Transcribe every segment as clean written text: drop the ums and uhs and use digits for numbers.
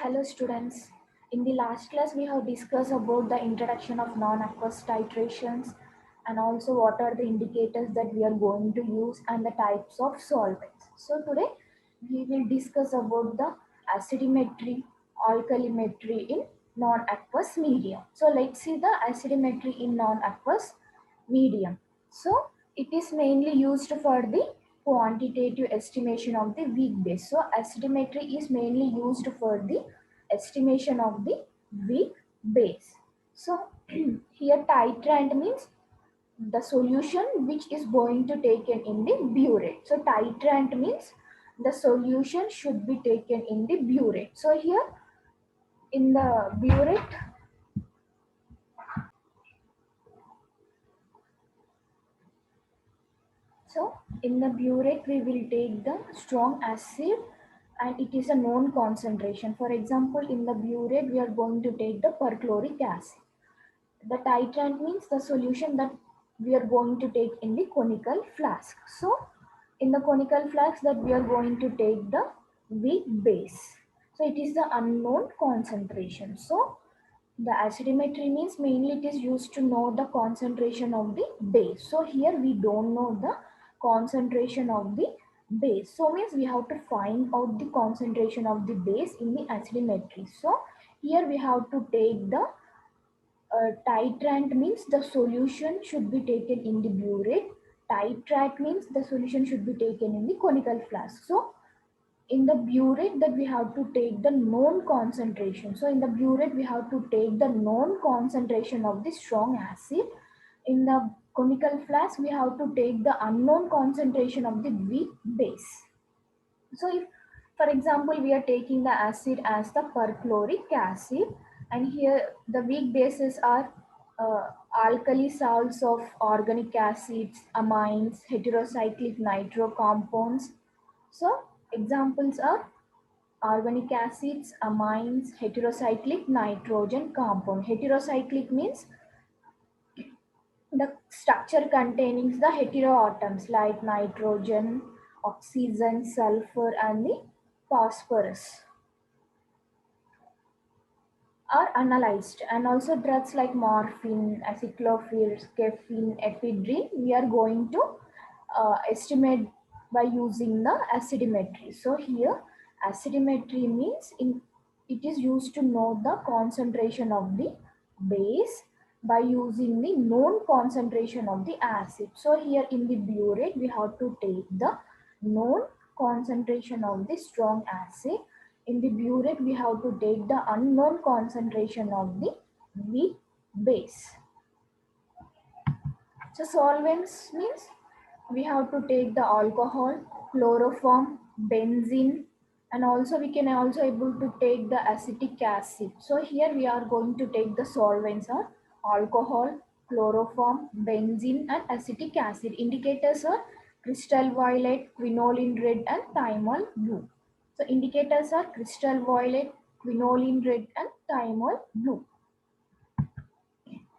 Hello students. In the last class we have discussed about the introduction of non-aqueous titrations and also what are the indicators that we are going to use and the types of solvents. So today we will discuss about the acidimetry, alkalimetry in non-aqueous medium. So let's see the acidimetry in non-aqueous medium. So it is mainly used for the quantitative estimation of the weak base. So acidimetry is mainly used for the estimation of the weak base. So here titrant means the solution which is going to taken in the burette. So titrant means the solution should be taken in the burette. So here in the burette, so in the burette, we will take the strong acid and it is a known concentration. For example, in the burette, we are going to take the perchloric acid. The titrant means the solution that we are going to take in the conical flask. So in the conical flask that we are going to take the weak base. So it is the unknown concentration. So the acidimetry means mainly it is used to know the concentration of the base. So here we don't know the concentration of the base. So means we have to find out the concentration of the base in the acidimetry. So here we have to take the titrant means the solution should be taken in the burette. Titrate means the solution should be taken in the conical flask. So in the burette that we have to take the known concentration. So in the burette we have to take the known concentration of the strong acid. In the conical flask we have to take the unknown concentration of the weak base. So if for example we are taking the acid as the perchloric acid and here the weak bases are alkali salts of organic acids, amines, heterocyclic nitro compounds. So examples are organic acids, amines, heterocyclic nitrogen compound. Heterocyclic means the structure containing the heteroatoms like nitrogen, oxygen, sulfur and the phosphorus are analyzed, and also drugs like morphine, acyclovir, caffeine, ephedrine we are going to estimate by using the acidimetry. So here acidimetry means it is used to know the concentration of the base by using the known concentration of the acid. So here in the burette we have to take the known concentration of the strong acid. In the burette we have to take the unknown concentration of the weak base. So solvents means we have to take the alcohol, chloroform, benzene, and also we can also able to take the acetic acid. So here we are going to take the solvents are alcohol, chloroform, benzene and acetic acid. Indicators are crystal violet, quinoline red and thymol blue. So indicators are crystal violet, quinoline red and thymol blue.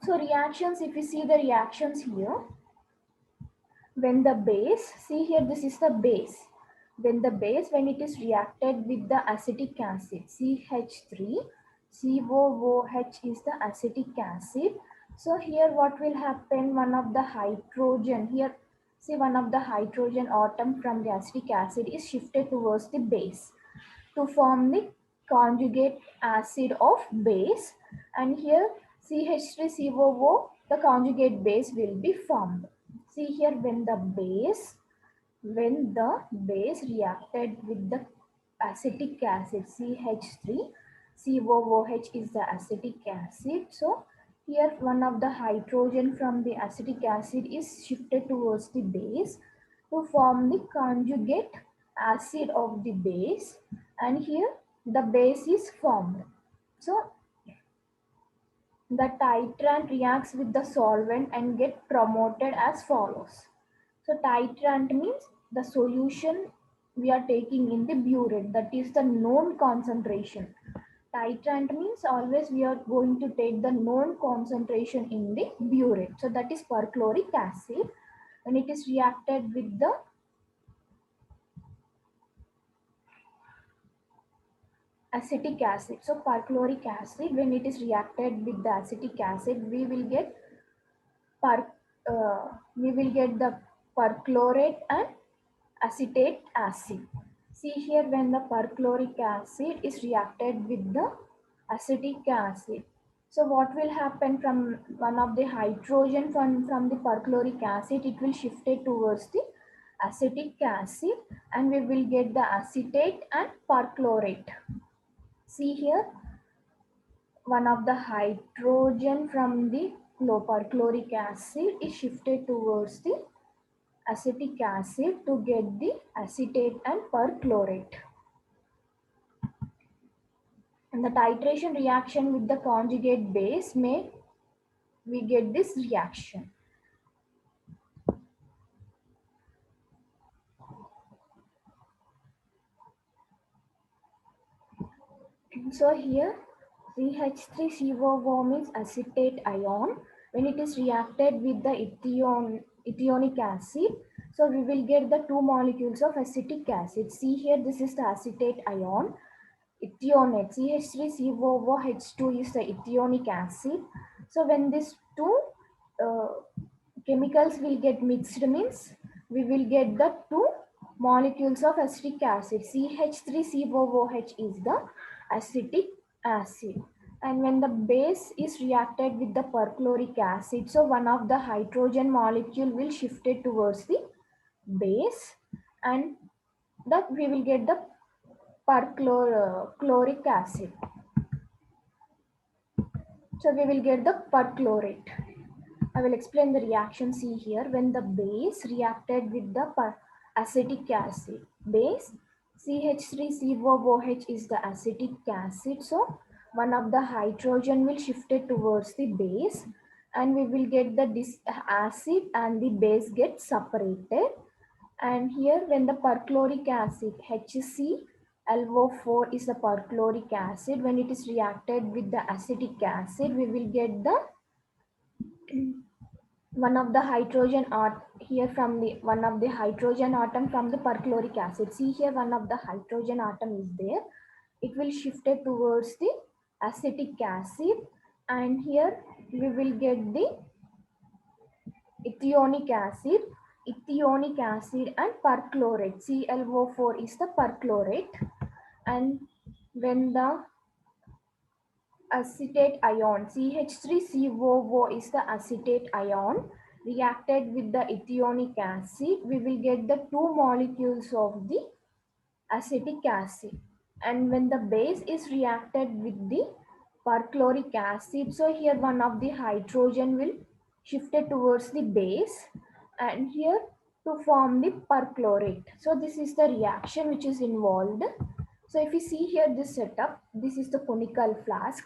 So reactions, if you see the reactions here, when the base, see here this is the base, when it is reacted with the acetic acid CH3, COOH is the acetic acid. So here what will happen, one of the hydrogen here, see one of the hydrogen atom from the acetic acid is shifted towards the base to form the conjugate acid of base, and here CH3COO, the conjugate base will be formed. See here when the base reacted with the acetic acid CH3, COOH is the acetic acid. So here one of the hydrogen from the acetic acid is shifted towards the base to form the conjugate acid of the base, and here the base is formed. So the titrant reacts with the solvent and get promoted as follows. So titrant means the solution we are taking in the burette, that is the known concentration. Titrant means always we are going to take the known concentration in the burette. So that is perchloric acid. When it is reacted with the acetic acid. So perchloric acid, when it is reacted with the acetic acid, per, we will get the perchlorate and acetate acid. See here, when the perchloric acid is reacted with the acetic acid, so what will happen? From one of the hydrogen from the perchloric acid, it will shift it towards the acetic acid, and we will get the acetate and perchlorate. See here, one of the hydrogen from the perchloric acid is shifted towards the acetic acid to get the acetate and perchlorate. And the titration reaction with the conjugate base may we get this reaction. So here CH3COO means acetate ion. When it is reacted with the ethioic acid, so we will get the two molecules of acetic acid. See here, this is the acetate ion. Ethionate, CH3COOH2 is the ethioic acid. So when these two uh, chemicals will get mixed, means we will get the two molecules of acetic acid. CH3COOH is the acetic acid. And when the base is reacted with the perchloric acid, so one of the hydrogen molecule will shift it towards the base, and that we will get the perchloric acid. So we will get the perchlorate. I will explain the reaction. See here, when the base reacted with the acetic acid, base CH3COOH is the acetic acid. So one of the hydrogen will shift it towards the base, and we will get the acid and the base get separated. And here, when the perchloric acid HClO4 is the perchloric acid, when it is reacted with the acetic acid, we will get the one of the hydrogen here from the one of the hydrogen atom from the perchloric acid. See here, one of the hydrogen atom is there. It will shift it towards the acetic acid, and here we will get the ethioic acid, and perchlorate. ClO4 is the perchlorate. And when the acetate ion, CH3COO is the acetate ion, reacted with the ethioic acid, we will get the two molecules of the acetic acid. And when the base is reacted with the perchloric acid, so here one of the hydrogen will shift it towards the base, and here to form the perchlorate. So this is the reaction which is involved. So if you see here this setup, this is the conical flask,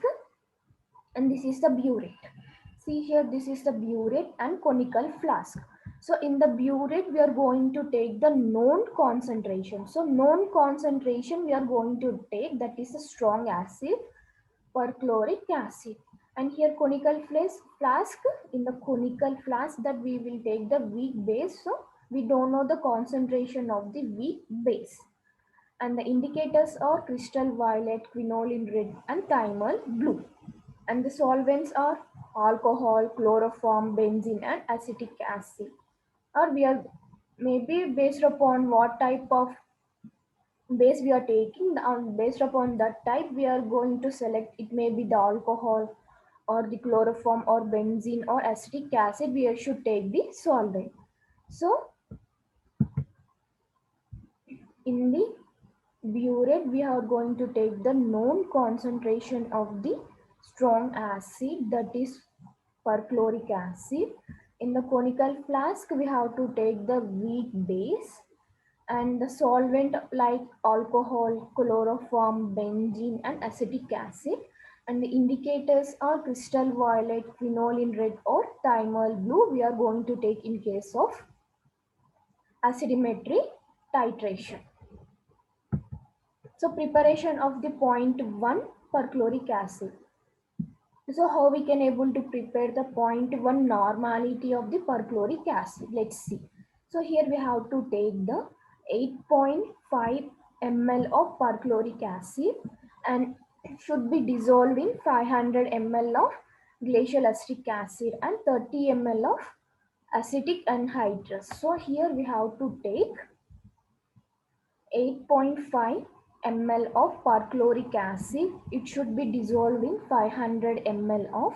and this is the burette. See here, this is the burette and conical flask. So in the burette, we are going to take the known concentration. So known concentration we are going to take, that is a strong acid, perchloric acid. And here conical flask, in the conical flask that we will take the weak base. So we don't know the concentration of the weak base. And the indicators are crystal violet, quinoline red, and thymol blue. And the solvents are alcohol, chloroform, benzene, and acetic acid. Or we are maybe based upon what type of base we are taking, based upon that type we are going to select. It may be the alcohol or the chloroform or benzene or acetic acid. We should take the solvent. So in the burette, we are going to take the known concentration of the strong acid, that is perchloric acid. In the conical flask, we have to take the weak base, and the solvent like alcohol, chloroform, benzene, and acetic acid. And the indicators are crystal violet, quinoline red, or thymol blue. We are going to take in case of acidimetry titration. So preparation of the 0.1 perchloric acid. So how we can able to prepare the 0.1 normality of the perchloric acid? Let's see. So here we have to take the 8.5 ml of perchloric acid, and it should be dissolved in 500 ml of glacial acetic acid and 30 ml of acetic anhydrous. So here we have to take 8.5 ml of perchloric acid. It should be dissolved in 500 ml of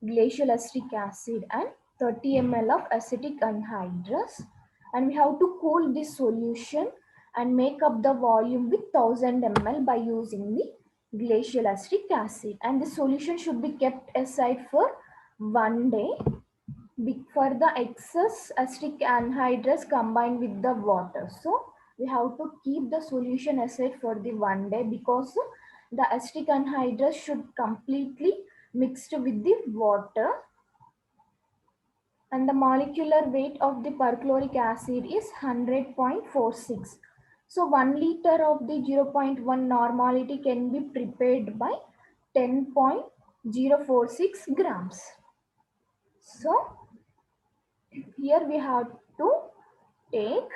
glacial acetic acid and 30 ml of acetic anhydrous. And we have to cool this solution and make up the volume with 1000 ml by using the glacial acetic acid. And the solution should be kept aside for 1 day for the excess acetic anhydrous combined with the water. So we have to keep the solution aside for the 1 day because the acetic anhydrous should completely mixed with the water, and the molecular weight of the perchloric acid is 100.46. So 1 liter of the 0.1 normality can be prepared by 10.046 grams. So here we have to take,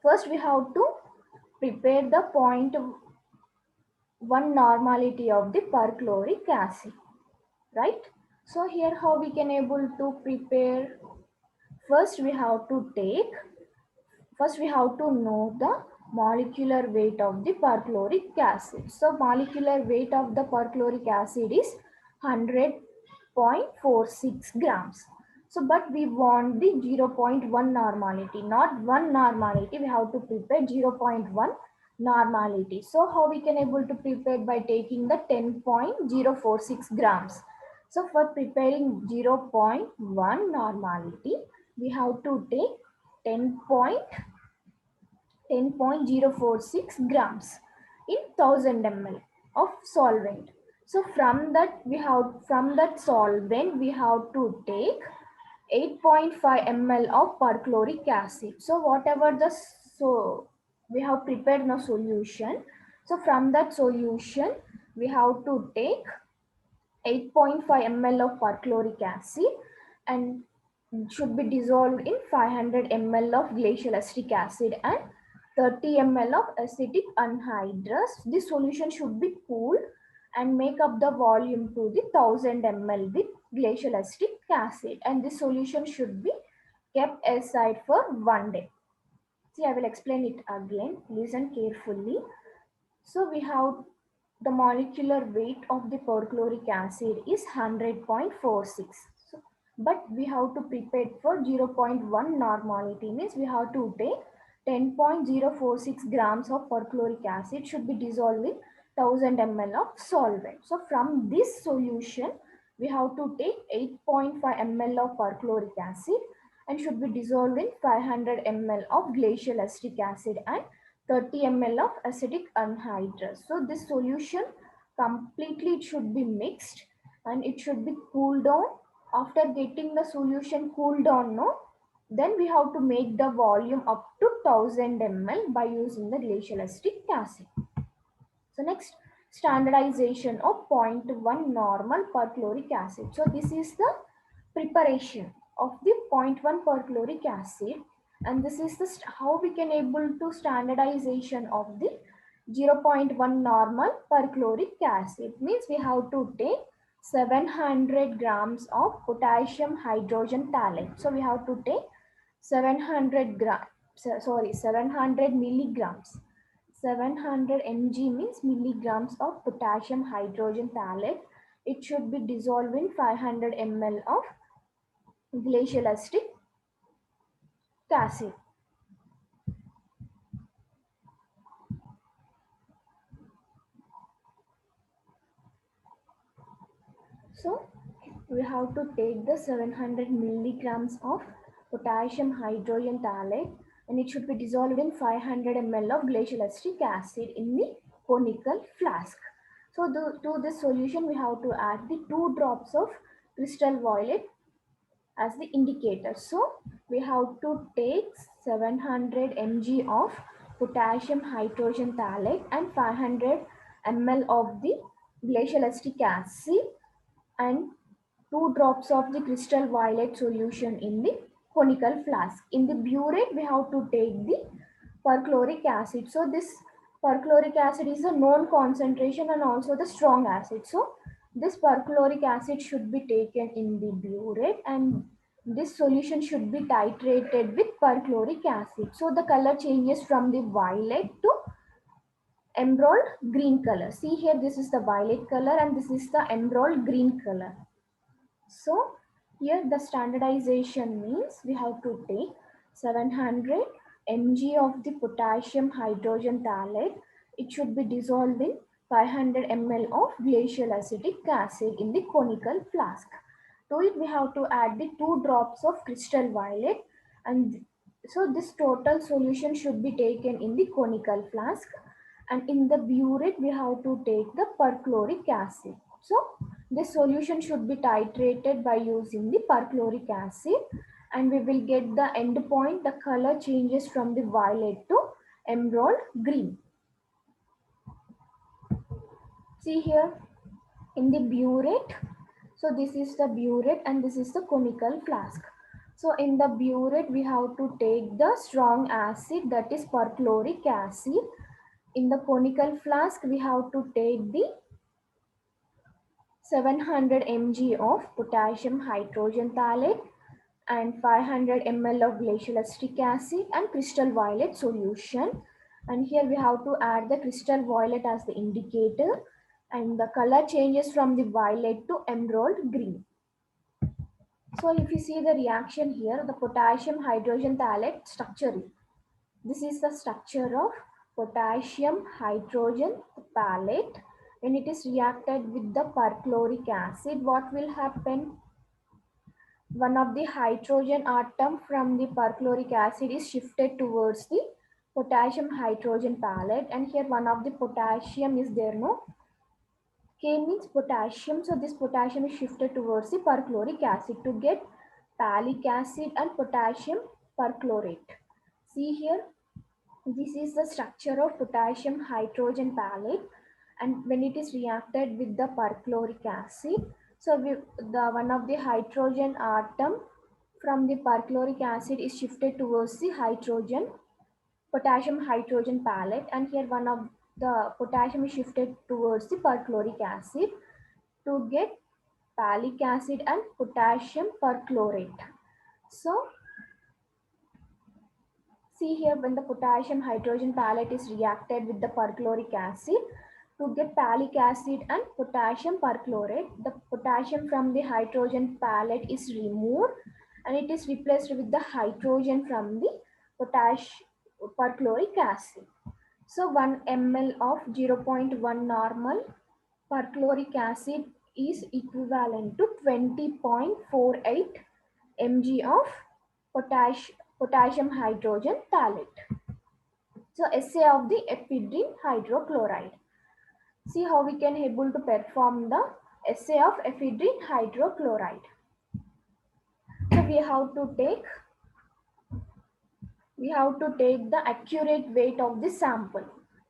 first we have to prepare the 0.1 normality of the perchloric acid, right? So here how we can able to prepare, first we have to take, first we have to know the molecular weight of the perchloric acid. So molecular weight of the perchloric acid is 100.46 grams. So but we want the 0.1 normality, not 1 normality. We have to prepare 0.1 normality. So how we can able to prepare by taking the 10.046 grams. So for preparing 0.1 normality, we have to take 10.046 grams in 1000 ml of solvent. So from that solvent we have to take 8.5 ml of perchloric acid. So whatever we have prepared the solution. So from that solution we have to take 8.5 ml of perchloric acid and should be dissolved in 500 ml of glacial acetic acid and 30 ml of acetic anhydrous. This solution should be cooled and make up the volume to the 1000 ml with glacial acetic acid, and this solution should be kept aside for 1 day. See, I will explain it again. Listen carefully. So we have the molecular weight of the perchloric acid is 100.46. So, but we have to prepare for 0.1 normality, means we have to take 10.046 grams of perchloric acid should be dissolved in 1000 ml of solvent. So from this solution, we have to take 8.5 ml of perchloric acid and should be dissolved in 500 ml of glacial acetic acid and 30 ml of acetic anhydrous. So this solution completely it should be mixed and it should be cooled down. After getting the solution cooled down, no, then we have to make the volume up to 1000 ml by using the glacial acetic acid. So next, standardization of 0.1 normal perchloric acid. So this is the preparation of the 0.1 perchloric acid, and this is the how we can able to standardization of the 0.1 normal perchloric acid. Means we have to take 700 grams of potassium hydrogen thalate. So we have to take 700 milligrams. 700 mg means milligrams of potassium hydrogen thalate. It should be dissolved in 500 ml of glacial acetic acid. So we have to take the 700 milligrams of potassium hydrogen thalate and it should be dissolved in 500 ml of glacial acetic acid in the conical flask. So to this solution we have to add the 2 drops of crystal violet as the indicator. So we have to take 700 mg of potassium hydrogen thalate and 500 ml of the glacial acetic acid and 2 drops of the crystal violet solution in the conical flask. In the burette, we have to take the perchloric acid. So this perchloric acid is a known concentration and also the strong acid. So this perchloric acid should be taken in the burette, and this solution should be titrated with perchloric acid. So the color changes from the violet to emerald green color. See here, this is the violet color and this is the emerald green color. So here the standardization means we have to take 700 mg of the potassium hydrogen thalate. It should be dissolved in 500 ml of glacial acetic acid in the conical flask. To it we have to add the 2 drops of crystal violet, and so this total solution should be taken in the conical flask, and in the burette we have to take the perchloric acid. So this solution should be titrated by using the perchloric acid, and we will get the end point. The color changes from the violet to emerald green. See here in the burette. So this is the burette and this is the conical flask. So in the burette we have to take the strong acid, that is perchloric acid. In the conical flask we have to take the 700 mg of potassium hydrogen thalate and 500 ml of glacial acetic acid and crystal violet solution. And here we have to add the crystal violet as the indicator, and the color changes from the violet to emerald green. So if you see the reaction here, the potassium hydrogen thalate structure. This is the structure of potassium hydrogen thalate. When it is reacted with the perchloric acid, what will happen? One of the hydrogen atom from the perchloric acid is shifted towards the potassium hydrogen thalate, and here one of the potassium is there, no? K means potassium, so this potassium is shifted towards the perchloric acid to get phthalic acid and potassium perchlorate. See here, this is the structure of potassium hydrogen thalate, and when it is reacted with the perchloric acid, so the one of the hydrogen atom from the perchloric acid is shifted towards the potassium hydrogen thalate, and here one of the potassium is shifted towards the perchloric acid to get phthalic acid and potassium perchlorate. So see here, when the potassium hydrogen thalate is reacted with the perchloric acid to get phthalic acid and potassium perchlorate, the potassium from the hydrogen thalate is removed and it is replaced with the hydrogen from the potassium perchloric acid. So 1 ml of 0.1 normal perchloric acid is equivalent to 20.48 mg of potassium hydrogen thalate. So assay of the ephedrine hydrochloride. See how we can able to perform the assay of ephedrine hydrochloride. So we have to take the accurate weight of the sample.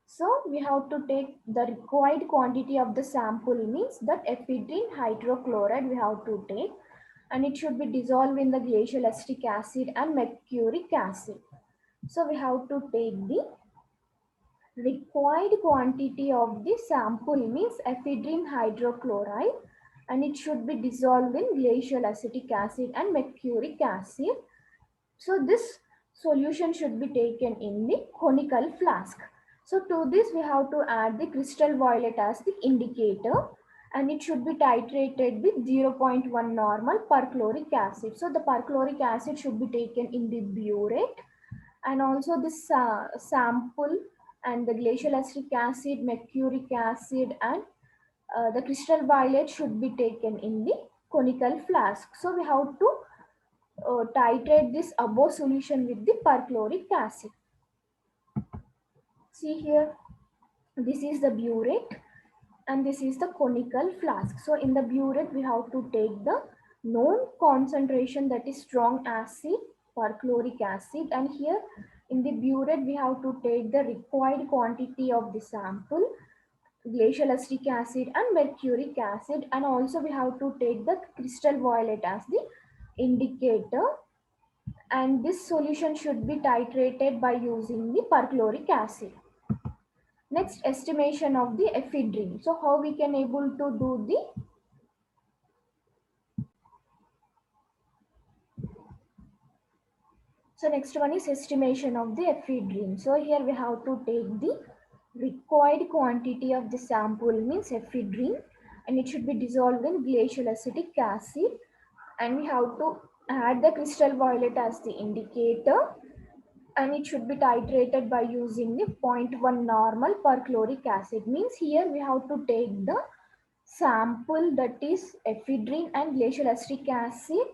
So we have to take the required quantity of the sample, means that ephedrine hydrochloride we have to take, and it should be dissolved in the glacial acetic acid and mercuric acid. So we have to take the required quantity of the sample, means ephedrine hydrochloride, and it should be dissolved in glacial acetic acid and mercuric acid. So this solution should be taken in the conical flask. So to this we have to add the crystal violet as the indicator, and it should be titrated with 0.1 normal perchloric acid. So the perchloric acid should be taken in the burette, and also this sample and the glacial acetic acid, mercuric acid and the crystal violet should be taken in the conical flask. So we have to titrate this above solution with the perchloric acid. See here, this is the burette and this is the conical flask. So in the burette we have to take the known concentration, that is strong acid, perchloric acid, and here in the burette we have to take the required quantity of the sample, glacial acetic acid and mercuric acid, and also we have to take the crystal violet as the indicator, and this solution should be titrated by using the perchloric acid. Next, estimation of the ephedrine. So how we can able to do the So next one is estimation of the ephedrine. So here we have to take the required quantity of the sample means ephedrine, and it should be dissolved in glacial acetic acid, and we have to add the crystal violet as the indicator, and it should be titrated by using the zero point 0.1 normal per chloric acid. Means here we have to take the sample, that is ephedrine and glacial acetic acid,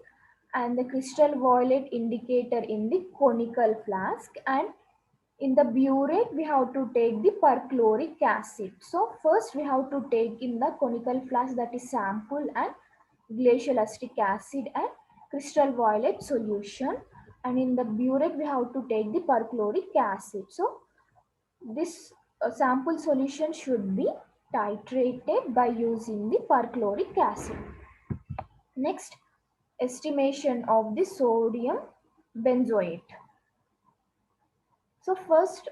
and the crystal violet indicator in the conical flask, and in the burette we have to take the perchloric acid. So first we have to take in the conical flask, that is sample and glacial acetic acid and crystal violet solution, and in the burette we have to take the perchloric acid. So this sample solution should be titrated by using the perchloric acid. Next, estimation of the sodium benzoate. So first,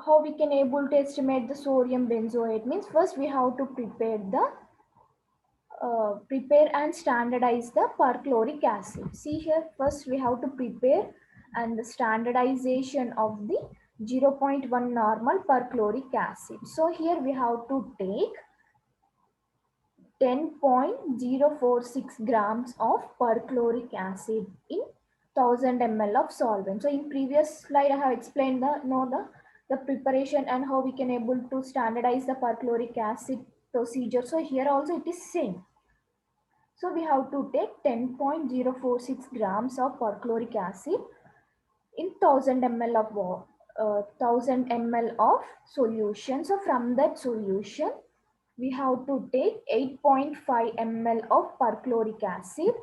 how we can able to estimate the sodium benzoate means first we have to prepare and standardize the perchloric acid. See here, first we have to prepare and the standardization of the 0.1 normal perchloric acid. So here we have to take 10.046 grams of perchloric acid in 1000 ml of solvent. So in previous slide I have explained the preparation and how we can able to standardize the perchloric acid procedure. So here also it is same. So we have to take 10.046 grams of perchloric acid in 1000 ml of 1000 ml of solution. So from that solution we have to take 8.5 ml of perchloric acid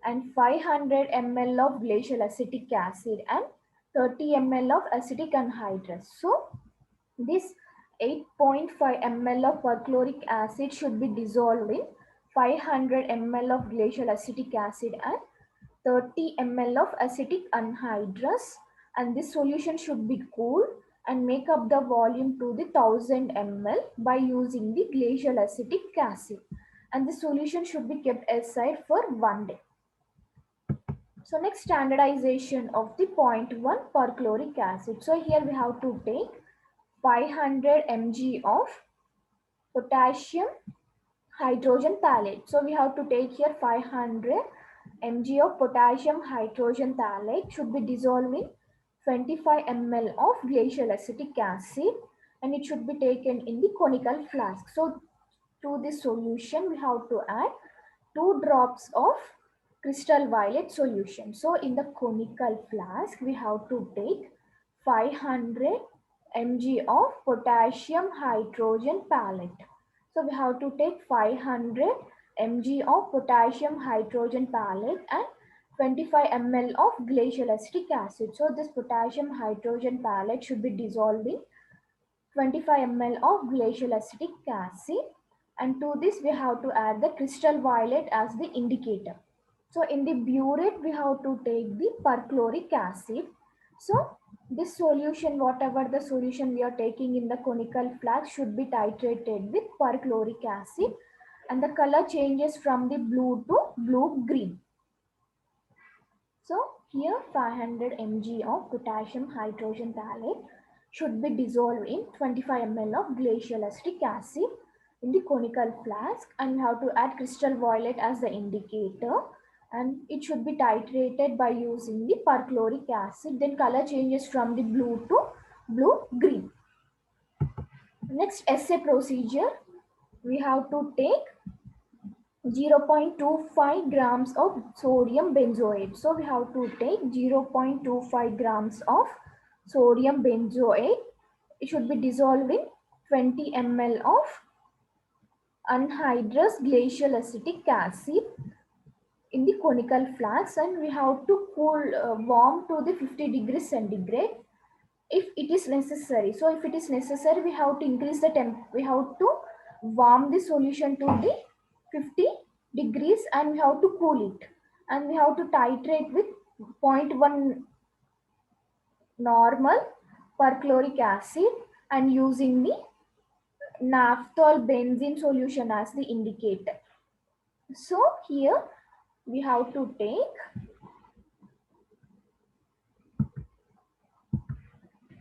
and 500 ml of glacial acetic acid and 30 ml of acetic anhydrous. So this 8.5 ml of perchloric acid should be dissolved in 500 ml of glacial acetic acid and 30 ml of acetic anhydrous, and this solution should be cool and make up the volume to the 1000 ml by using the glacial acetic acid, and the solution should be kept aside for 1 day. So next, standardization of the 0.1 perchloric acid. So here we have to take 500 mg of potassium hydrogen thalate. So we have to take here 500 mg of potassium hydrogen thalate should be dissolved in 25 ml of glacial acetic acid, and it should be taken in the conical flask. So to this solution we have to add 2 drops of crystal violet solution. So in the conical flask we have to take 500 mg of potassium hydrogen thalate. So we have to take 500 mg of potassium hydrogen thalate and 25 ml of glacial acetic acid. So this potassium hydrogen thalate should be dissolved in 25 ml of glacial acetic acid, and to this we have to add the crystal violet as the indicator. So in the burette we have to take the perchloric acid. So this solution, whatever the solution we are taking in the conical flask, should be titrated with perchloric acid, and the color changes from the blue to blue green. So here 500 mg of potassium hydrogen thalate should be dissolved in 25 ml of glacial acetic acid in the conical flask, and we have to add crystal violet as the indicator, and it should be titrated by using the perchloric acid. Then color changes from the blue to blue green. Next, assay procedure, we have to take 0.25 grams of sodium benzoate. So we have to take 0.25 grams of sodium benzoate. It should be dissolved in 20 ml of anhydrous glacial acetic acid in the conical flask, and we have to cool warm to the 50 degrees centigrade if it is necessary. So if it is necessary, we have to increase the we have to warm the solution to the 50 degrees and we have to cool it, and we have to titrate with 0.1 normal perchloric acid and using the naphthol benzene solution as the indicator. So here we have to take,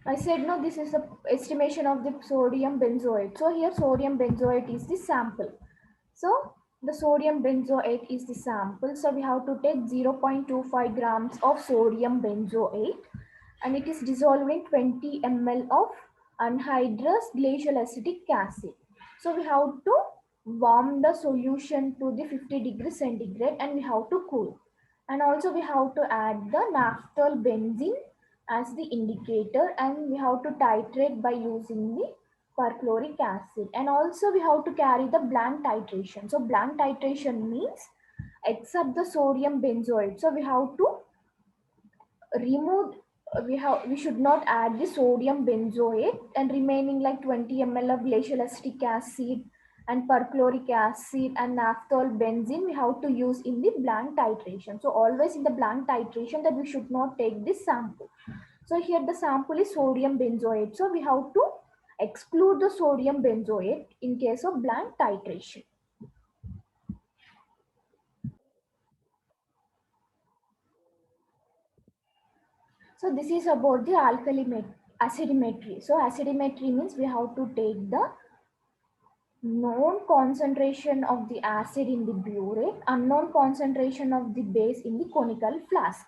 I said no, this is the estimation of the sodium benzoate. So here sodium benzoate is the sample. So the sodium benzoate is the sample. So we have to take 0.25 grams of sodium benzoate, and it is dissolved in 20 ml of anhydrous glacial acetic acid. So we have to warm the solution to the 50 degrees centigrade and we have to cool. And also we have to add the naphthol benzene as the indicator, and we have to titrate by using the perchloric acid. And also we have to carry the blank titration. So blank titration means except the sodium benzoate. So we have to remove, we should not add the sodium benzoate, and remaining like 20 ml of glacial acetic acid and perchloric acid and naphthol benzene we have to use in the blank titration. So always in the blank titration that we should not take this sample. So here the sample is sodium benzoate. So we have to exclude the sodium benzoate in case of blank titration. So this is about the acidimetry. So acidimetry means we have to take the known concentration of the acid in the burette, unknown concentration of the base in the conical flask.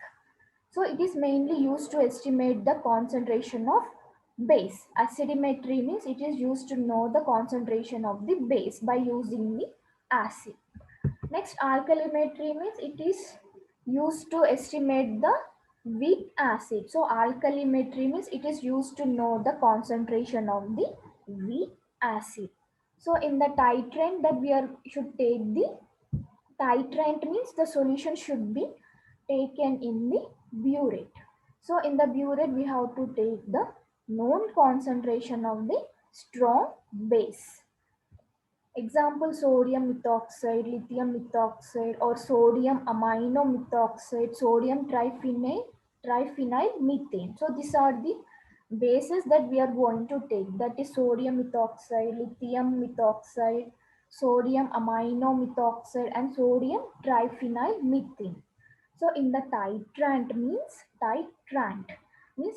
So it is mainly used to estimate the concentration of base. Acidimetry means it is used to know the concentration of the base by using the acid. Next, alkalimetry means it is used to estimate the weak acid. So alkalimetry means it is used to know the concentration of the weak acid. So in the titrant that we should take the titrant means the solution should be taken in the burette. So in the burette we have to take the known concentration of the strong base. Example, sodium methoxide, lithium methoxide, or sodium amino methoxide, sodium triphenyl methane. So these are the bases that we are going to take. That is sodium methoxide, lithium methoxide, sodium amino methoxide, and sodium triphenyl methane. So in the titrant means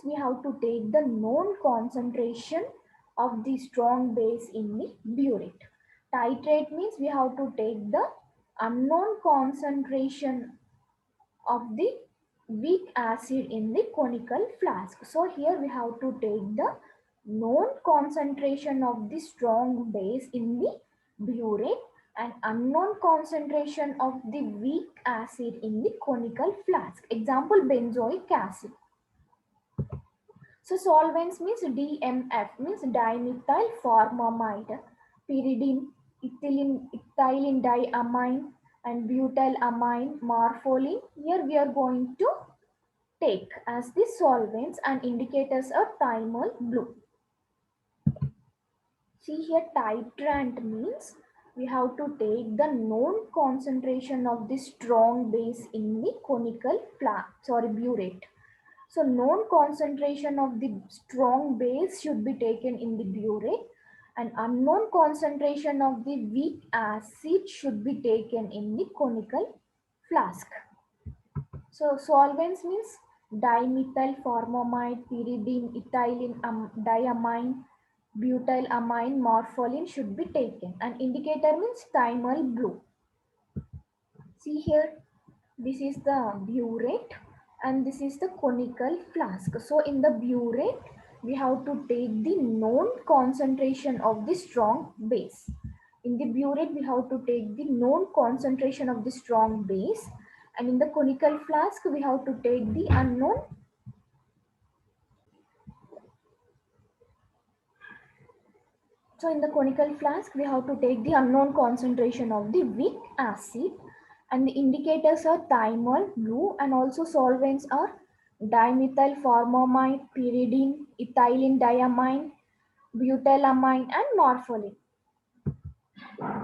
we have to take the known concentration of the strong base in the burette. Titrate means we have to take the unknown concentration of the weak acid in the conical flask. So here we have to take the known concentration of the strong base in the burette and unknown concentration of the weak acid in the conical flask. Example, benzoic acid. So solvents means DMF means dimethyl formamide, pyridine, ethylene diamine, and butylamine, morpholine. Here we are going to take as the solvents, and indicators are thymol blue. See here, titrant means we have to take the known concentration of the strong base in the conical burette. So known concentration of the strong base should be taken in the burette, and unknown concentration of the weak acid should be taken in the conical flask. So solvents means dimethyl formamide, pyridine, ethylene diamine, butylamine, morpholine should be taken, and indicator means thymol blue. See here, this is the burette and this is the conical flask. So in the burette, we have to take the known concentration of the strong base. In the burette, we have to take the known concentration of the strong base, and in the conical flask, we have to take the unknown. So in the conical flask, we have to take the unknown concentration of the weak acid, and the indicators are thymol blue, and also solvents are dimethyl formamide, pyridine, ethylene diamine, butylamine, and morpholine.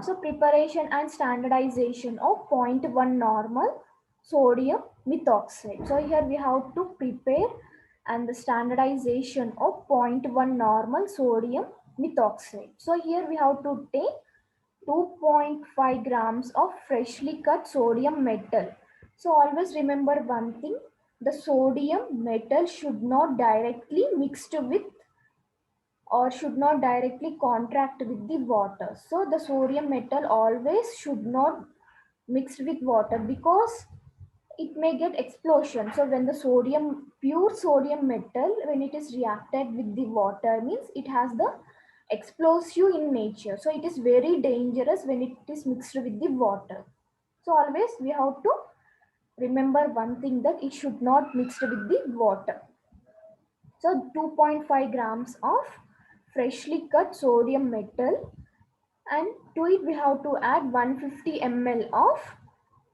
So preparation and standardization of 0.1 normal sodium methoxide. So here we have to prepare and the standardization of 0.1 normal sodium methoxide. So here we have to take 2.5 grams of freshly cut sodium metal. So always remember one thing, the sodium metal should not directly mixed with or should not directly contract with the water. So the sodium metal always should not mixed with water because it may get explosion. So when the pure sodium metal, when it is reacted with the water, means it has the explosive in nature. So it is very dangerous when it is mixed with the water. So always we have to remember one thing, that it should not mixed with the water. So 2.5 grams of freshly cut sodium metal, and to it we have to add 150 ml of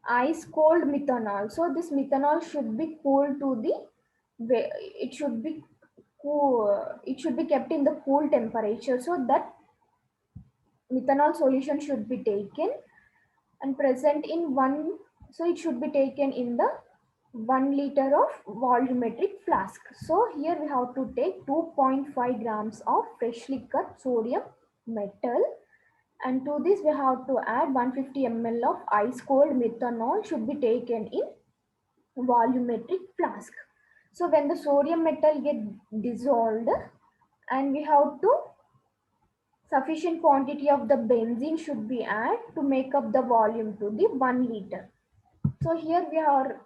ice cold methanol. So this methanol should be cool to the, it should be cool, it should be kept in the cool temperature. So that methanol solution should be taken and present in one, so it should be taken in the 1 liter of volumetric flask. So here we have to take 2.5 grams of freshly cut sodium metal, and to this we have to add 150 ml of ice cold methanol should be taken in volumetric flask. So when the sodium metal get dissolved, and we have to sufficient quantity of the benzene should be added to make up the volume to the 1 liter. So here we are,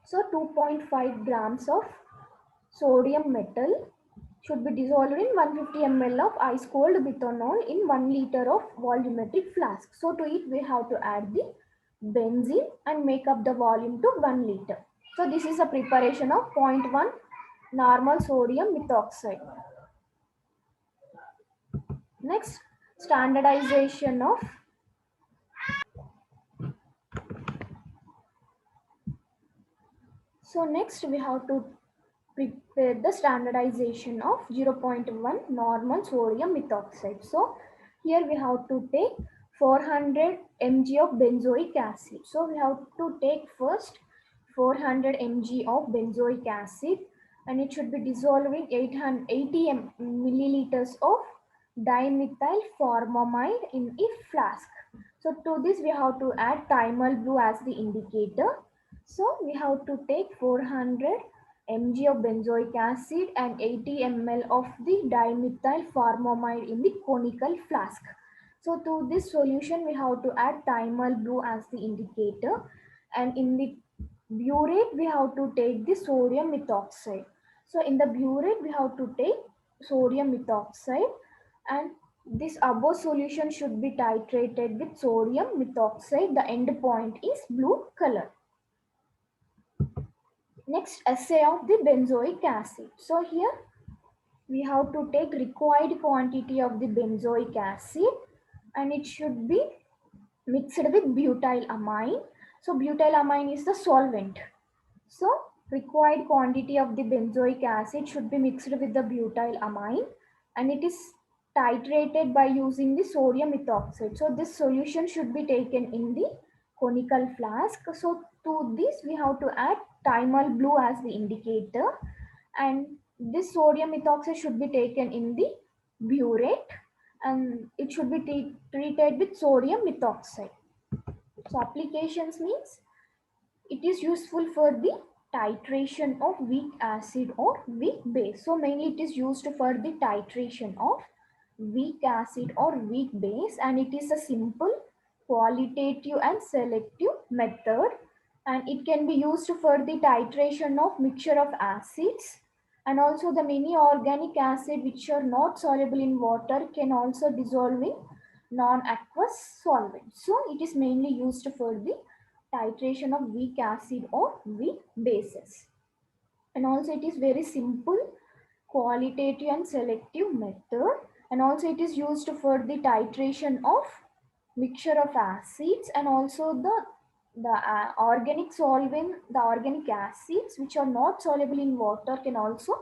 so 2.5 grams of sodium metal should be dissolved in 150 ml of ice cold methanol in 1 liter of volumetric flask. So to it we have to add the benzene and make up the volume to 1 liter. So this is a preparation of 0.1 normal sodium methoxide. Next, standardization of, so next we have to prepare the standardization of zero point 0.1 normal sodium methoxide. So here we have to take 400 mg of benzoic acid. So we have to take first 400 mg of benzoic acid, and it should be dissolved in 880 milliliters of dimethyl formamide in a flask. So to this we have to add thimal blue as the indicator. So we have to take 400 mg of benzoic acid and 80 ml of the dimethyl formamide in the conical flask. So to this solution we have to add thimal blue as the indicator, and in the burette we have to take the sodium methoxide. So in the burette we have to take sodium methoxide, and this above solution should be titrated with sodium methoxide. The end point is blue color. Next, assay of the benzoic acid. So here we have to take required quantity of the benzoic acid, and it should be mixed with butylamine. So butylamine is the solvent. So required quantity of the benzoic acid should be mixed with the butylamine, and it is titrated by using the sodium methoxide. So this solution should be taken in the conical flask. So to this we have to add thimal blue as the indicator, and this sodium methoxide should be taken in the burette, and it should be treated with sodium methoxide. So applications means it is useful for the titration of weak acid or weak base. So mainly it is used for the titration of weak acid or weak base, and it is a simple qualitative and selective method, and it can be used for the titration of mixture of acids, and also the many organic acid which are not soluble in water can also dissolve in non-aqueous solvents. So it is mainly used for the titration of weak acid or weak bases. And also it is very simple qualitative and selective method, and also it is used for the titration of mixture of acids, and also the organic solvent, the organic acids which are not soluble in water can also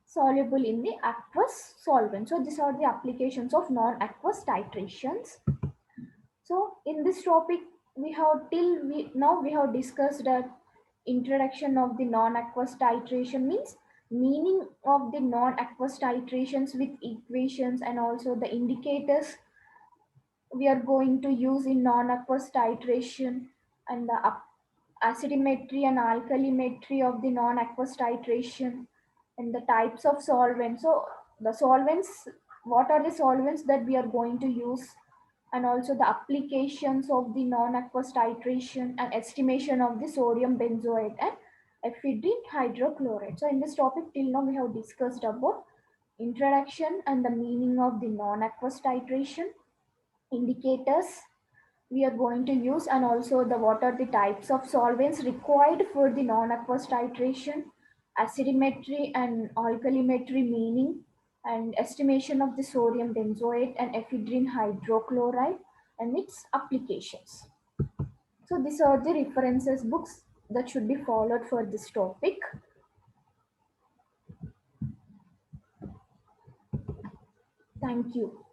soluble in the aqueous solvent. So these are the applications of non-aqueous titrations. So in this topic we have till we now we have discussed that introduction of the non-aqueous titration means meaning of the non-aqueous titrations with equations and also the indicators we are going to use in non-aqueous titration and the acidimetry and alkalimetry of the non-aqueous titration and the types of solvents. So the solvents, what are the solvents that we are going to use, and also the applications of the non-aqueous titration and estimation of the sodium benzoate and ephedrine hydrochloride. So in this topic till now we have discussed about introduction and the meaning of the non-aqueous titration, indicators we are going to use, and also the what are the types of solvents required for the non-aqueous titration, acidimetry and alkalimetry meaning, and estimation of the sodium benzoate and ephedrine hydrochloride and its applications. So these are the references books that should be followed for this topic. Thank you.